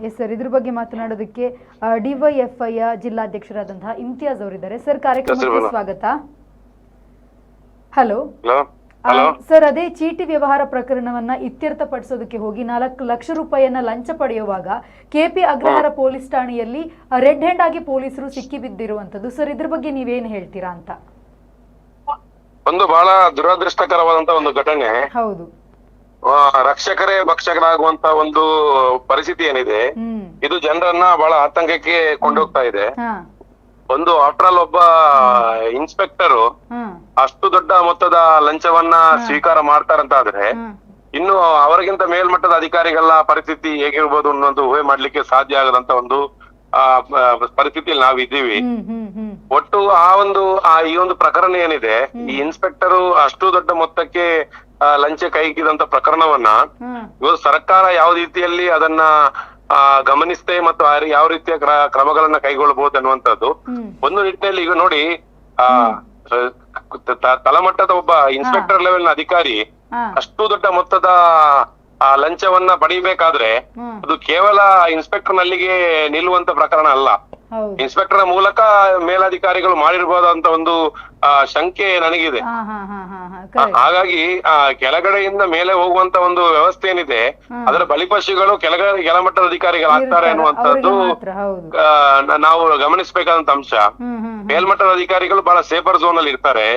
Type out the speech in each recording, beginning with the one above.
Yes sir, ಇದ್ರ ಬಗ್ಗೆ ಮಾತನಾಡೋದಕ್ಕೆ ಡಿವೈಎಫ್ಐ ಜಿಲ್ಲಾಧ್ಯಕ್ಷರಾದಂತಹ ಇಮ್ತಿಯಾಜ್ ಅವರಿದ್ದಾರೆ. ಸರ್, ಕಾರ್ಯಕ್ರಮಕ್ಕೆ ಸ್ವಾಗತ. ಹಲೋ ಸರ್, ಅದೇ ಚೀಟಿ ವ್ಯವಹಾರ ಪ್ರಕರಣವನ್ನ ಇತ್ಯರ್ಥಪಡಿಸೋದಕ್ಕೆ ಹೋಗಿ 4 ಲಕ್ಷ ರೂಪಾಯಿಯನ್ನ ಲಂಚ ಪಡೆಯುವಾಗ ಕೆಪಿ ಅಗ್ರಹಾರ ಪೊಲೀಸ್ ಠಾಣೆಯಲ್ಲಿ ರೆಡ್ ಹ್ಯಾಂಡ್ ಆಗಿ ಪೊಲೀಸರು ಸಿಕ್ಕಿಬಿದ್ದಿರುವಂತದ್ದು. ಸರ್, ಇದ್ರ ಬಗ್ಗೆ ನೀವೇನ್ ಹೇಳ್ತೀರಾ ಅಂತ? ಒಂದು ಬಹಳ ದುರದೃಷ್ಟಕರವಾದಂತ ಒಂದು ಘಟನೆ. ಹೌದು, ರಕ್ಷಕರೇ ಭಕ್ಷಕರಾಗುವಂತ ಒಂದು ಪರಿಸ್ಥಿತಿ ಏನಿದೆ, ಇದು ಜನರನ್ನ ಬಹಳ ಆತಂಕಕ್ಕೆ ಕೊಂಡೋಗ್ತಾ ಇದೆ. ಒಂದು ಆಫ್ಟರ್ ಆಲ್ ಒಬ್ಬ ಇನ್ಸ್ಪೆಕ್ಟರ್ ಅಷ್ಟು ದೊಡ್ಡ ಮೊತ್ತದ ಲಂಚವನ್ನ ಸ್ವೀಕಾರ ಮಾಡ್ತಾರಂತಾದ್ರೆ ಇನ್ನು ಅವರಿಗಿಂತ ಮೇಲ್ಮಟ್ಟದ ಅಧಿಕಾರಿಗಳ ಪರಿಸ್ಥಿತಿ ಹೇಗಿರ್ಬೋದು ಅನ್ನೋದು ಊಹೆ ಮಾಡ್ಲಿಕ್ಕೆ ಸಾಧ್ಯ ಆಗದಂತ ಒಂದು ಪರಿಸ್ಥಿತಿಯಲ್ಲಿ ನಾವಿದ್ದೀವಿ. ಒಟ್ಟು ಈ ಒಂದು ಪ್ರಕರಣ ಏನಿದೆ, ಈ ಇನ್ಸ್ಪೆಕ್ಟರ್ ಅಷ್ಟು ದೊಡ್ಡ ಮೊತ್ತಕ್ಕೆ ಲಂಚ ಕೈಗಿದಂತ ಪ್ರಕರಣವನ್ನ ಇವತ್ತು ಸರ್ಕಾರ ಯಾವ ರೀತಿಯಲ್ಲಿ ಅದನ್ನ ಗಮನಿಸ್ತೇ ಮತ್ತು ಯಾವ ರೀತಿಯ ಕ್ರಮಗಳನ್ನ ಕೈಗೊಳ್ಳಬಹುದು ಅನ್ನುವಂಥದ್ದು ಒಂದು ನಿಟ್ಟಿನಲ್ಲಿ. ಈಗ ನೋಡಿ, ತಳಮಟ್ಟದ ಒಬ್ಬ ಇನ್ಸ್ಪೆಕ್ಟರ್ ಲೆವೆಲ್ ನ ಅಧಿಕಾರಿ ಅಷ್ಟು ದೊಡ್ಡ ಮೊತ್ತದ ಲಂಚವನ್ನ ಪಡಿಬೇಕಾದ್ರೆ ಅದು ಕೇವಲ ಇನ್ಸ್ಪೆಕ್ಟರ್ ನಲ್ಲಿಗೆ ನಿಲ್ಲುವಂತ ಪ್ರಕರಣ ಅಲ್ಲ. ಇನ್ಸ್ಪೆಕ್ಟರ್ ಮೂಲಕ ಮೇಲಧಿಕಾರಿಗಳು ಮಾಡಿರ್ಬೋದಂತ ಒಂದು ಶಂಕೆ ನನಗಿದೆ. ಹಾಗಾಗಿ ಕೆಳಗಡೆಯಿಂದ ಮೇಲೆ ಹೋಗುವಂತ ಒಂದು ವ್ಯವಸ್ಥೆ ಏನಿದೆ, ಅದರ ಬಲಿಪಶುಗಳು ಕೆಳಮಟ್ಟದ ಅಧಿಕಾರಿಗಳಾಗ್ತಾರೆ ಅನ್ನುವಂಥದ್ದು ನಾವು ಗಮನಿಸಬೇಕಾದಂತ ಅಂಶ. ಮೇಲ್ಮಟ್ಟದ ಅಧಿಕಾರಿಗಳು ಬಹಳ ಸೇಫರ್ ಝೋನ್ ಅಲ್ಲಿ ಇರ್ತಾರೆ.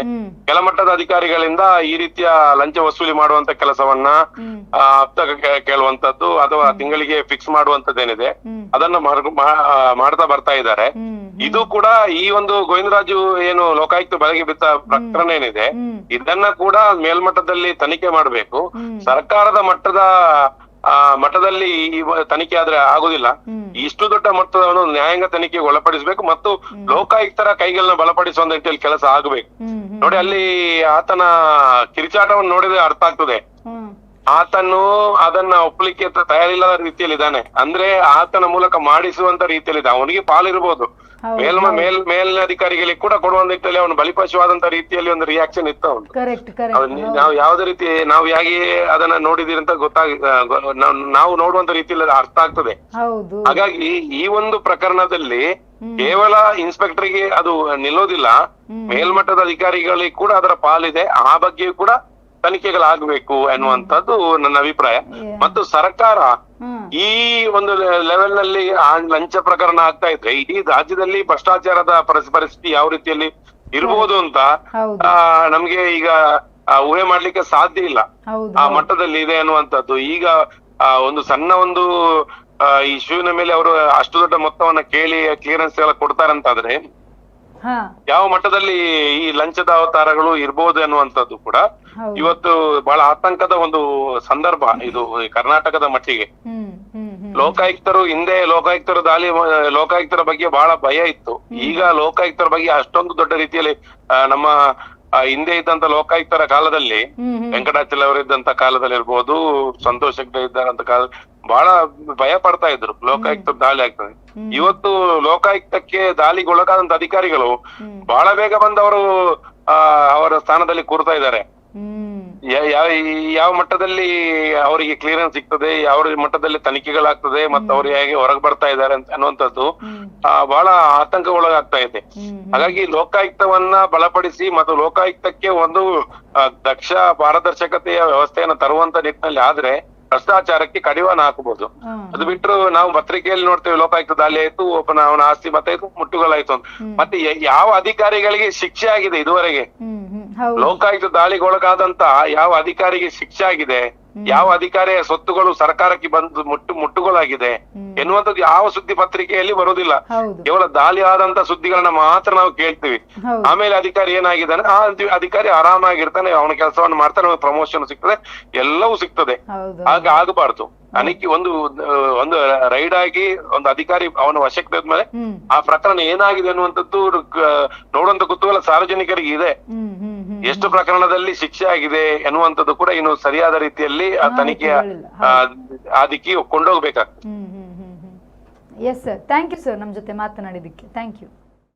ಕೆಳಮಟ್ಟದ ಅಧಿಕಾರಿಗಳಿಂದ ಈ ರೀತಿಯ ಲಂಚ ವಸೂಲಿ ಮಾಡುವಂತ ಕೆಲಸವನ್ನ ಕೇಳುವಂತದ್ದು ಅಥವಾ ತಿಂಗಳಿಗೆ ಫಿಕ್ಸ್ ಮಾಡುವಂತದ್ದೇನಿದೆ ಅದನ್ನ ಮಾಡ್ತಾ ಬರ್ತಾ ಇದ್ದಾರೆ. ಇದು ಕೂಡ ಈ ಒಂದು ಗೋವಿಂದರಾಜು ಏನು ಲೋಕಾಯುಕ್ತ ಬಲೆಗೆ ಬಿದ್ದ ಪ್ರಕರಣ ಏನಿದೆ, ಇದನ್ನ ಕೂಡ ಮೇಲ್ಮಟ್ಟದಲ್ಲಿ ತನಿಖೆ ಮಾಡಬೇಕು. ಸರ್ಕಾರದ ಮಟ್ಟದಲ್ಲಿ ತನಿಖೆ ಆದ್ರೆ ಆಗುದಿಲ್ಲ. ಇಷ್ಟು ದೊಡ್ಡ ಮೊತ್ತದ ನ್ಯಾಯಾಂಗ ತನಿಖೆಗೆ ಒಳಪಡಿಸಬೇಕು ಮತ್ತು ಲೋಕಾಯುಕ್ತರ ಕೈಗಳನ್ನ ಬಲಪಡಿಸುವ ರೀತಿಯಲ್ಲಿ ಕೆಲಸ ಆಗಬೇಕು. ನೋಡಿ, ಅಲ್ಲಿ ಆತನ ಕಿರಿಚಾಟವನ್ನು ನೋಡಿದ್ರೆ ಅರ್ಥ ಆಗ್ತದೆ. ಆತನು ಅದನ್ನ ಒಪ್ಪಲಿಕ್ಕೆ ತಯಾರಿಲ್ಲದ ರೀತಿಯಲ್ಲಿ ಇದ್ದಾನೆ. ಅಂದ್ರೆ ಆತನ ಮೂಲಕ ಮಾಡಿಸುವಂತ ರೀತಿಯಲ್ಲಿ ಅವನಿಗೆ ಪಾಲಿರ್ಬೋದು, ಮೇಲಧಿಕಾರಿಗಳಿಗೆ ಕೂಡ ಕೊಡುವಂತ ರೀತಿಯಲ್ಲಿ ಅವನು ಬಲಿಪಶುವಾದಂತ ರೀತಿಯಲ್ಲಿ ಒಂದು ರಿಯಾಕ್ಷನ್ ಇತ್ತು ಅವನು. ನಾವು ಯಾವ್ದೇ ರೀತಿ ನಾವು ಹೇಗೆ ಅದನ್ನ ನೋಡಿದೀರಿ ಅಂತ ನಾವು ನೋಡುವಂತ ರೀತಿಯಲ್ಲಿ ಅರ್ಥ ಆಗ್ತದೆ. ಹಾಗಾಗಿ ಈ ಒಂದು ಪ್ರಕರಣದಲ್ಲಿ ಕೇವಲ ಇನ್ಸ್ಪೆಕ್ಟರ್ಗೆ ಅದು ನಿಲ್ಲೋದಿಲ್ಲ, ಮೇಲ್ಮಟ್ಟದ ಅಧಿಕಾರಿಗಳಿಗೆ ಕೂಡ ಅದರ ಪಾಲಿದೆ. ಆ ಬಗ್ಗೆ ಕೂಡ ತನಿಖೆಗಳಾಗಬೇಕು ಎನ್ನುವಂಥದ್ದು ನನ್ನ ಅಭಿಪ್ರಾಯ. ಮತ್ತು ಸರ್ಕಾರ ಈ ಒಂದು ಲೆವೆಲ್ ನಲ್ಲಿ ಲಂಚ ಪ್ರಕರಣ ಆಗ್ತಾ ಇದ್ರೆ ಇಡೀ ರಾಜ್ಯದಲ್ಲಿ ಭ್ರಷ್ಟಾಚಾರದ ಪರಿಸ್ಥಿತಿ ಯಾವ ರೀತಿಯಲ್ಲಿ ಇರ್ಬೋದು ಅಂತ ನಮ್ಗೆ ಈಗ ಊಹೆ ಮಾಡ್ಲಿಕ್ಕೆ ಸಾಧ್ಯ ಇಲ್ಲ. ಆ ಮಟ್ಟದಲ್ಲಿ ಇದೆ ಅನ್ನುವಂಥದ್ದು. ಈಗ ಒಂದು ಸಣ್ಣ ಒಂದು ಇಶ್ಯೂನ ಮೇಲೆ ಅವರು ಅಷ್ಟು ದೊಡ್ಡ ಮೊತ್ತವನ್ನ ಕೇಳಿ ಕ್ಲಿಯರೆನ್ಸ್ ಎಲ್ಲ ಕೊಡ್ತಾರಂತಾದ್ರೆ ಯಾವ ಮಟ್ಟದಲ್ಲಿ ಈ ಲಂಚದ ಅವತಾರಗಳು ಇರ್ಬೋದು ಅನ್ನುವಂಥದ್ದು ಕೂಡ ಇವತ್ತು ಬಹಳ ಆತಂಕದ ಒಂದು ಸಂದರ್ಭ ಇದು ಕರ್ನಾಟಕದ ಮಟ್ಟಿಗೆ. ಲೋಕಾಯುಕ್ತರು ಹಿಂದೆ ಲೋಕಾಯುಕ್ತರ ಬಗ್ಗೆ ಬಹಳ ಭಯ ಇತ್ತು. ಈಗ ಲೋಕಾಯುಕ್ತರ ಬಗ್ಗೆ ಅಷ್ಟೊಂದು ದೊಡ್ಡ ರೀತಿಯಲ್ಲಿ ನಮ್ಮ ಹಿಂದೆ ಇದ್ದಂತ ಲೋಕಾಯುಕ್ತರ ಕಾಲದಲ್ಲಿ ವೆಂಕಟಾಚಲ ಅವರಿದ್ದಂತ ಕಾಲದಲ್ಲಿ ಇರ್ಬೋದು, ಸಂತೋಷ್ ಹೆಗ್ಡೆ ಇದ್ದಂತ ಕಾಲ ಬಹಳ ಭಯ ಪಡ್ತಾ ಇದ್ರು ಲೋಕಾಯುಕ್ತ ದಾಳಿ ಆಗ್ತದೆ. ಇವತ್ತು ಲೋಕಾಯುಕ್ತಕ್ಕೆ ದಾಳಿಗೊಳಗಾದಂತ ಅಧಿಕಾರಿಗಳು ಬಹಳ ಬೇಗ ಬಂದವರು ಅವರ ಸ್ಥಾನದಲ್ಲಿ ಕೂರ್ತಾ ಇದ್ದಾರೆ. ಯಾವ ಮಟ್ಟದಲ್ಲಿ ಅವರಿಗೆ ಕ್ಲಿಯರೆನ್ಸ್ ಸಿಗ್ತದೆ, ಯಾವ ಮಟ್ಟದಲ್ಲಿ ತನಿಖೆಗಳಾಗ್ತದೆ ಮತ್ತು ಅವ್ರು ಹೇಗೆ ಹೊರಗೆ ಬರ್ತಾ ಇದ್ದಾರೆ ಅನ್ನುವಂಥದ್ದು ಬಹಳ ಆತಂಕಗೊಳಗಾಗ್ತಾ ಇದೆ. ಹಾಗಾಗಿ ಲೋಕಾಯುಕ್ತವನ್ನ ಬಲಪಡಿಸಿ ಮತ್ತು ಲೋಕಾಯುಕ್ತಕ್ಕೆ ಒಂದು ದಕ್ಷ ಪಾರದರ್ಶಕತೆಯ ವ್ಯವಸ್ಥೆಯನ್ನು ತರುವಂತ ನಿಟ್ಟಿನಲ್ಲಿ ಆದ್ರೆ ಭ್ರಷ್ಟಾಚಾರಕ್ಕೆ ಕಡಿವಾಣ ಹಾಕಬಹುದು. ಅದು ಬಿಟ್ಟರು ನಾವು ಪತ್ರಿಕೆಯಲ್ಲಿ ನೋಡ್ತೇವೆ, ಲೋಕಾಯುಕ್ತ ದಾಳಿ ಆಯ್ತು, ಅವನ ಆಸ್ತಿ ಮತ್ತಾಯ್ತು, ಮುಟ್ಟುಗಳಾಯ್ತು ಅಂತ. ಮತ್ತೆ ಯಾವ ಅಧಿಕಾರಿಗಳಿಗೆ ಶಿಕ್ಷೆ ಆಗಿದೆ ಇದುವರೆಗೆ? ಲೋಕಾಯುಕ್ತ ದಾಳಿಗೊಳಗಾದಂತ ಯಾವ ಅಧಿಕಾರಿಗೆ ಶಿಕ್ಷೆ ಆಗಿದೆ, ಯಾವ ಅಧಿಕಾರಿಯ ಸ್ವತ್ತುಗಳು ಸರ್ಕಾರಕ್ಕೆ ಬಂದು ಮುಟ್ಟುಗಳಾಗಿದೆ ಎನ್ನುವಂಥದ್ದು ಯಾವ ಸುದ್ದಿ ಪತ್ರಿಕೆಯಲ್ಲಿ ಬರುವುದಿಲ್ಲ. ಕೇವಲ ದಾಳಿ ಆದಂತ ಸುದ್ದಿಗಳನ್ನ ಮಾತ್ರ ನಾವು ಕೇಳ್ತೀವಿ. ಆಮೇಲೆ ಅಧಿಕಾರಿ ಏನಾಗಿದ್ದಾನೆ, ಆ ಅಧಿಕಾರಿ ಆರಾಮಾಗಿರ್ತಾನೆ, ಅವನ ಕೆಲಸವನ್ನು ಮಾಡ್ತಾನೆ, ಪ್ರಮೋಷನ್ ಸಿಗ್ತದೆ, ಎಲ್ಲವೂ ಸಿಗ್ತದೆ. ಹಾಗೆ ಆಗಬಾರ್ದು. ತನಿಖೆ ಒಂದು ರೈಡ್ ಆಗಿ ಒಂದು ಅಧಿಕಾರಿ ಅವನ ವಶಕ್ಕೆ ತೆಗೆದ್ಮೇಲೆ ಆ ಪ್ರಕರಣ ಏನಾಗಿದೆ ಅನ್ನುವಂಥದ್ದು ನೋಡುವಂತ ಕುತೂಹಲ ಸಾರ್ವಜನಿಕರಿಗೆ ಇದೆ. ಎಷ್ಟು ಪ್ರಕರಣದಲ್ಲಿ ಶಿಕ್ಷೆ ಆಗಿದೆ ಎನ್ನುವಂಥದ್ದು ಕೂಡ ಇನ್ನು ಸರಿಯಾದ ರೀತಿಯಲ್ಲಿ ಆ ತನಿಖೆಯ ಆ ದಿಕ್ಕಿಗೆ ಕೊಂಡೋಗ್ಬೇಕಾಗ್ತದೆ. Yes sir, thank you sir, ನಮ್ಮ ಜೊತೆ ಮಾತನಾಡಿದ್ದಕ್ಕೆ ಥ್ಯಾಂಕ್ ಯು.